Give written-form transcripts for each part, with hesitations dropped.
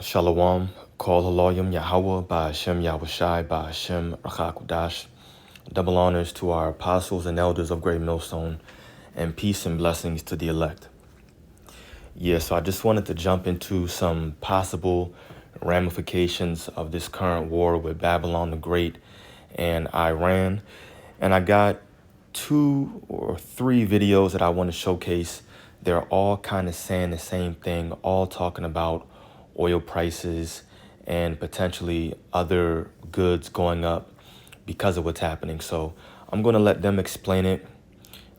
Shalom, call Haloyim Yahweh, Ba'ashem Yahushai, Ba'ashem Rachakudash. Double honors to our apostles and elders of Great Millstone, and peace and blessings to the elect. So I just wanted to jump into some possible ramifications of this current war with Babylon the Great and Iran. And I got 2 or 3 videos that I want to showcase. They're all kind of saying the same thing, all talking about oil prices and potentially other goods going up because of what's happening. So I'm going to let them explain it.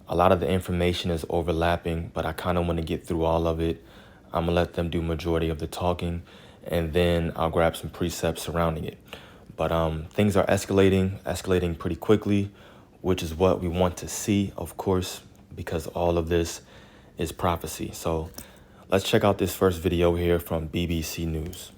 A lot of the information is overlapping, but I kind of want to get through all of it. I'm going to let them do majority of the talking, and then I'll grab some precepts surrounding it. But things are escalating pretty quickly, which is what we want to see, of course, because all of this is prophecy. So let's check out this first video here from BBC News.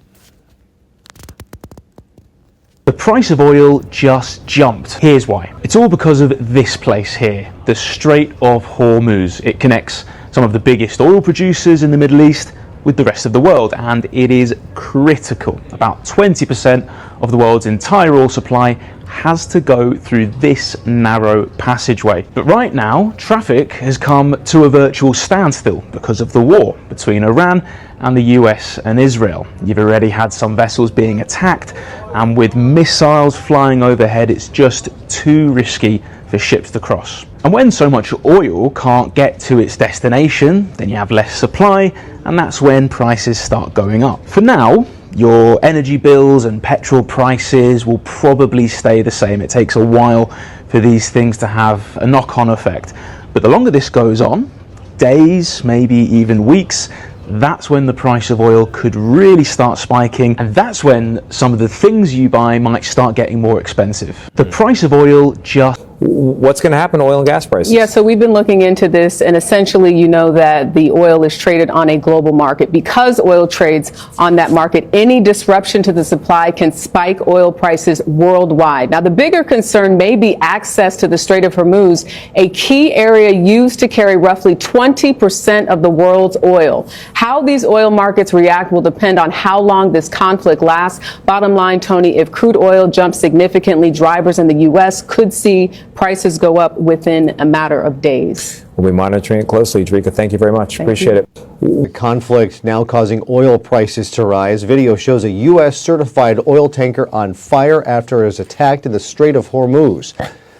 The price of oil just jumped. Here's why. It's all because of this place here, the Strait of Hormuz. It connects some of the biggest oil producers in the Middle East with the rest of the world, and it is critical. About 20% of the world's entire oil supply has to go through this narrow passageway. But right now, traffic has come to a virtual standstill because of the war between Iran and the US and Israel. You've already had some vessels being attacked, and with missiles flying overhead, it's just too risky for ships to cross. And when so much oil can't get to its destination, then you have less supply, and that's when prices start going up. For now, your energy bills and petrol prices will probably stay the same. It takes a while for these things to have a knock-on effect. But the longer this goes on, days, maybe even weeks, that's when the price of oil could really start spiking, and that's when some of the things you buy might start getting more expensive. The price of oil just... What's going to happen to oil and gas prices? Yeah, so we've been looking into this, and essentially, you know that the oil is traded on a global market. Because oil trades on that market, any disruption to the supply can spike oil prices worldwide. Now, the bigger concern may be access to the Strait of Hormuz, a key area used to carry roughly 20% of the world's oil. How these oil markets react will depend on how long this conflict lasts. Bottom line, Tony, if crude oil jumps significantly, drivers in the U.S. could see prices go up within a matter of days. We'll be monitoring it closely. Jerika, thank you very much. Appreciate it. The conflict now causing oil prices to rise. Video shows a U.S. certified oil tanker on fire after it was attacked in the Strait of Hormuz.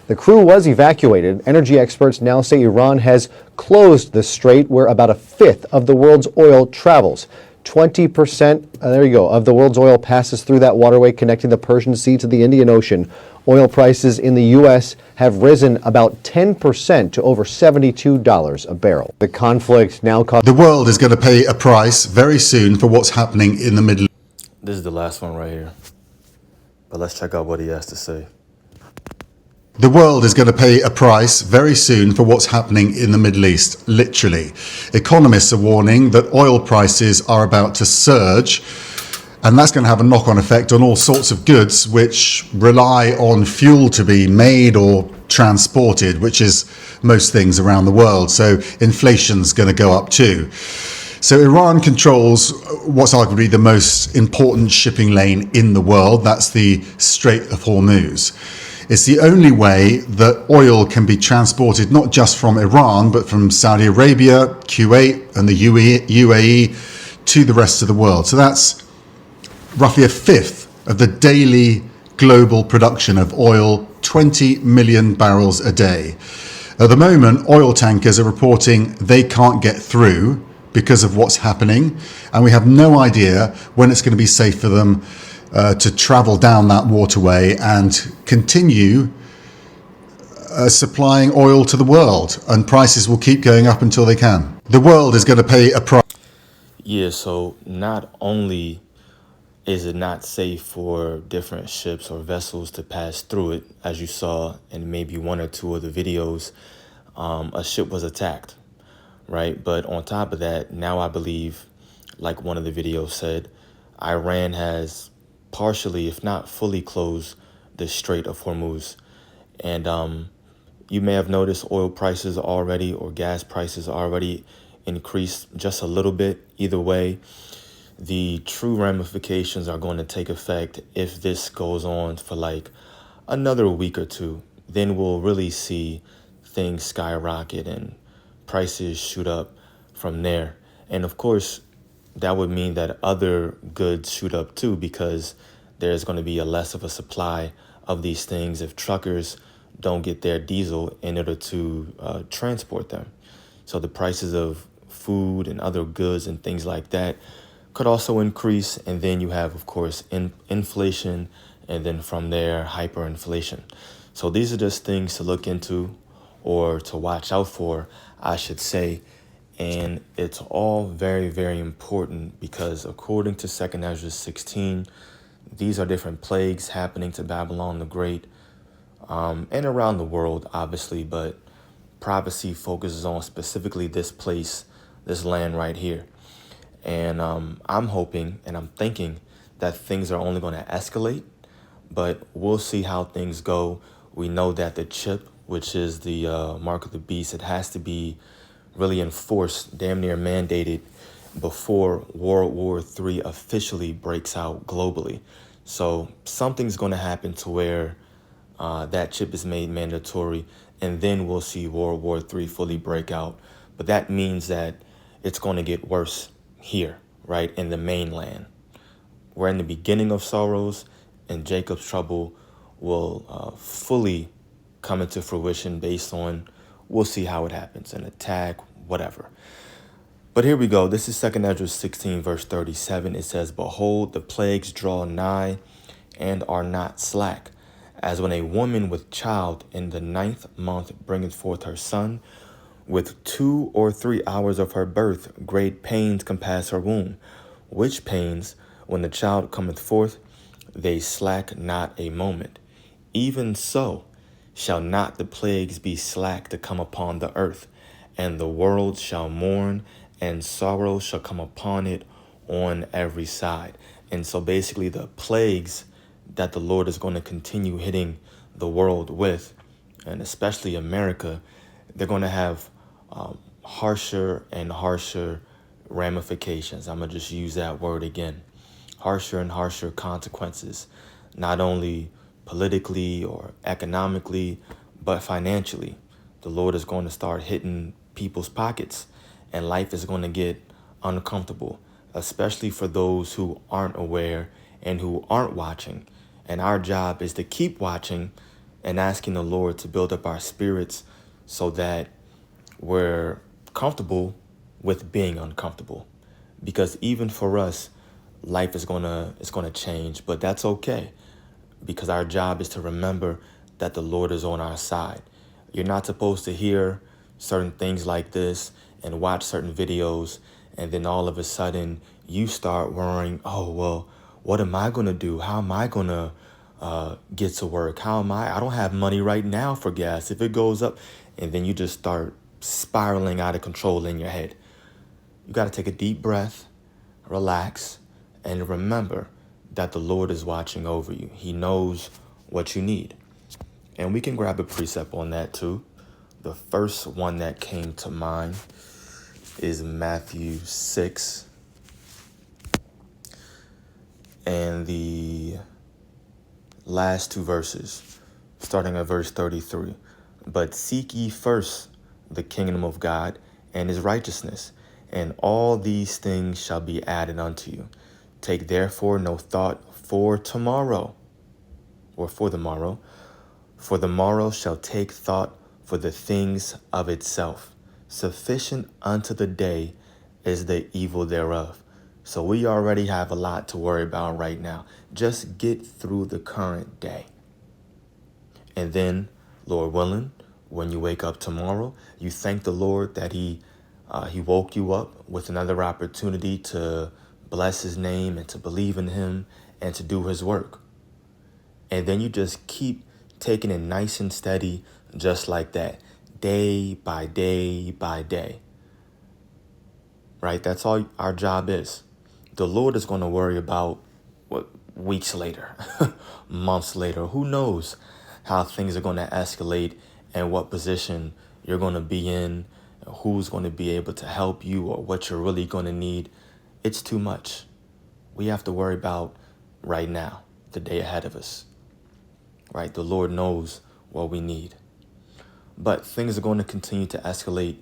The crew was evacuated. Energy experts now say Iran has closed the strait where about a fifth of the world's oil travels. 20%, of the world's oil passes through that waterway connecting the Persian Sea to the Indian Ocean. Oil prices in the U.S. have risen about 10% to over $72 a barrel. The conflict now causes... The world is going to pay a price very soon for what's happening in the Middle East. This is the last one right here, but let's check out what he has to say. The world is going to pay a price very soon for what's happening in the Middle East, literally. Economists are warning that oil prices are about to surge, and that's going to have a knock-on effect on all sorts of goods which rely on fuel to be made or transported, which is most things around the world. So inflation's going to go up too. So Iran controls what's arguably the most important shipping lane in the world. That's the Strait of Hormuz. It's the only way that oil can be transported not just from Iran, but from Saudi Arabia, Kuwait, and the UAE to the rest of the world. So that's roughly a fifth of the daily global production of oil, 20 million barrels a day. At the moment, oil tankers are reporting they can't get through because of what's happening, and we have no idea when it's going to be safe for them to travel down that waterway and continue supplying oil to the world, and prices will keep going up until they can. The world is going to pay a price. Yeah, so not only is it not safe for different ships or vessels to pass through it, as you saw in maybe 1 or 2 of the videos, a ship was attacked, right? But on top of that, now I believe, like one of the videos said, Iran has partially, if not fully, closed the Strait of Hormuz. And you may have noticed oil prices already, or gas prices already increased just a little bit. Either way, The true ramifications are going to take effect if this goes on for like another week or two. Then we'll really see things skyrocket and prices shoot up from there. And of course, that would mean that other goods shoot up too, because there's going to be a less of a supply of these things if truckers don't get their diesel in order to transport them. So the prices of food and other goods and things like that could also increase. And then you have, of course, inflation, and then from there, hyperinflation. So these are just things to look into, or to watch out for, I should say. And it's all very, very important, because according to 2nd Ezra 16, these are different plagues happening to Babylon the Great, and around the world, obviously, but prophecy focuses on specifically this place, this land right here. And I'm hoping and I'm thinking that things are only going to escalate, but we'll see how things go. We know that the chip, which is the mark of the beast, it has to be really enforced, damn near mandated, before World War III officially breaks out globally. So something's going to happen to where that chip is made mandatory, and then we'll see World War III fully break out. But that means that it's going to get worse here, right, in the mainland. We're in the beginning of sorrows, and Jacob's trouble will fully come into fruition based on, we'll see how it happens, an attack, whatever. But here we go. This is 2nd Ezra 16, verse 37. It says, "Behold, the plagues draw nigh and are not slack, as when a woman with child in the 9th month bringeth forth her son, with 2 or 3 hours of her birth great pains compass her womb, which pains, when the child cometh forth, they slack not a moment. Even so shall not the plagues be slack to come upon the earth, and the world shall mourn, and sorrow shall come upon it on every side." And so basically the plagues that the Lord is going to continue hitting the world with, and especially America, they're going to have harsher and harsher ramifications. I'm going to just use that word again. Harsher and harsher consequences, not only politically or economically, but financially. The Lord is going to start hitting people's pockets, and life is going to get uncomfortable, especially for those who aren't aware and who aren't watching. And our job is to keep watching and asking the Lord to build up our spirits so that we're comfortable with being uncomfortable. Because even for us, life is gonna change, but that's okay, because our job is to remember that the Lord is on our side. You're not supposed to hear certain things like this and watch certain videos, and then all of a sudden you start worrying, oh, well, what am I going to do? How am I going to get to work? I don't have money right now for gas if it goes up. And then you just start spiraling out of control in your head. You got to take a deep breath, relax, and remember that the Lord is watching over you. He knows what you need. And we can grab a precept on that too. The first one that came to mind is Matthew 6. And the last 2 verses, starting at verse 33. "But seek ye first the kingdom of God and his righteousness, and all these things shall be added unto you. Take therefore no thought for tomorrow," or for the morrow, "for the morrow shall take thought for the things of itself. Sufficient unto the day is the evil thereof." So we already have a lot to worry about right now. Just get through the current day. And then, Lord willing, when you wake up tomorrow, you thank the Lord that he woke you up with another opportunity to bless his name and to believe in him and to do his work. And then you just keep taking it nice and steady, just like that, day by day by day. Right? That's all our job is. The Lord is going to worry about what weeks later, months later. Who knows how things are going to escalate and what position you're going to be in, who's going to be able to help you, or what you're really going to need. It's too much. We have to worry about right now, the day ahead of us, right? The Lord knows what we need. But things are going to continue to escalate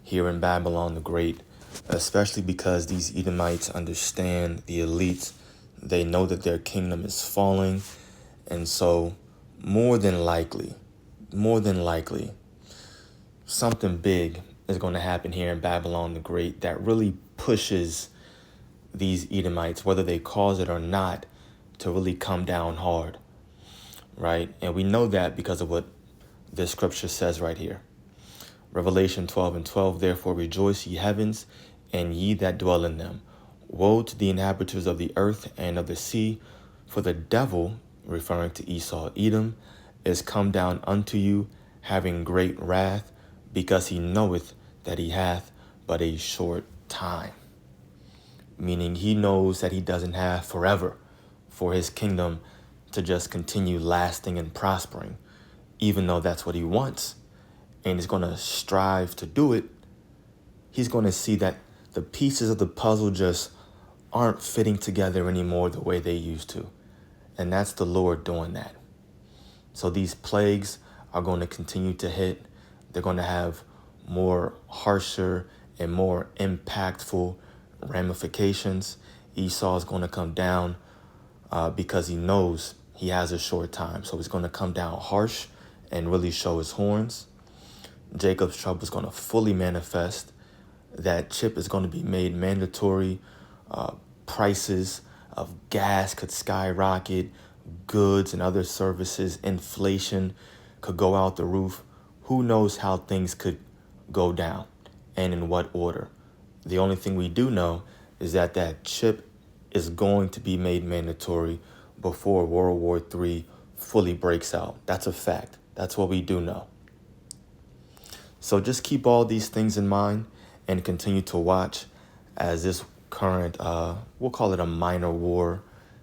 here in Babylon the Great, especially because these Edomites understand the elites. They know that their kingdom is falling. And so more than likely, something big is going to happen here in Babylon the Great that really pushes these Edomites, whether they cause it or not, to really come down hard, right? And we know that because of what this scripture says right here. Revelation 12:12, therefore rejoice, ye heavens, and ye that dwell in them. Woe to the inhabitants of the earth and of the sea, for the devil, referring to Esau, Edom, is come down unto you, having great wrath, because he knoweth that he hath but a short time. Meaning he knows that he doesn't have forever for his kingdom to just continue lasting and prospering, even though that's what he wants. And he's going to strive to do it. He's going to see that the pieces of the puzzle just aren't fitting together anymore the way they used to. And that's the Lord doing that. So these plagues are going to continue to hit. They're going to have more harsher and more impactful ramifications. Esau is going to come down because he knows he has a short time. So he's going to come down harsh and really show his horns. Jacob's trouble is going to fully manifest. That chip is going to be made mandatory. Prices of gas could skyrocket. Goods and other services, inflation could go out the roof. Who knows how things could go down and in what order? The only thing we do know is that that chip is going to be made mandatory before World War III fully breaks out. That's a fact. That's what we do know. So just keep all these things in mind and continue to watch as this current, we'll call it a minor war,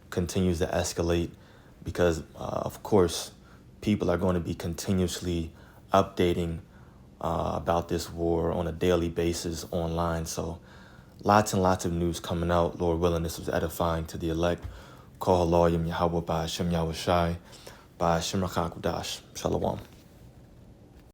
continues to escalate, because, of course, people are going to be continuously updating about this war on a daily basis online. So lots and lots of news coming out. Lord willing, this was edifying to the elect. Call Yahweh by Hashem Yahweh Shai, by Hashem Rachak Udash. Shalom.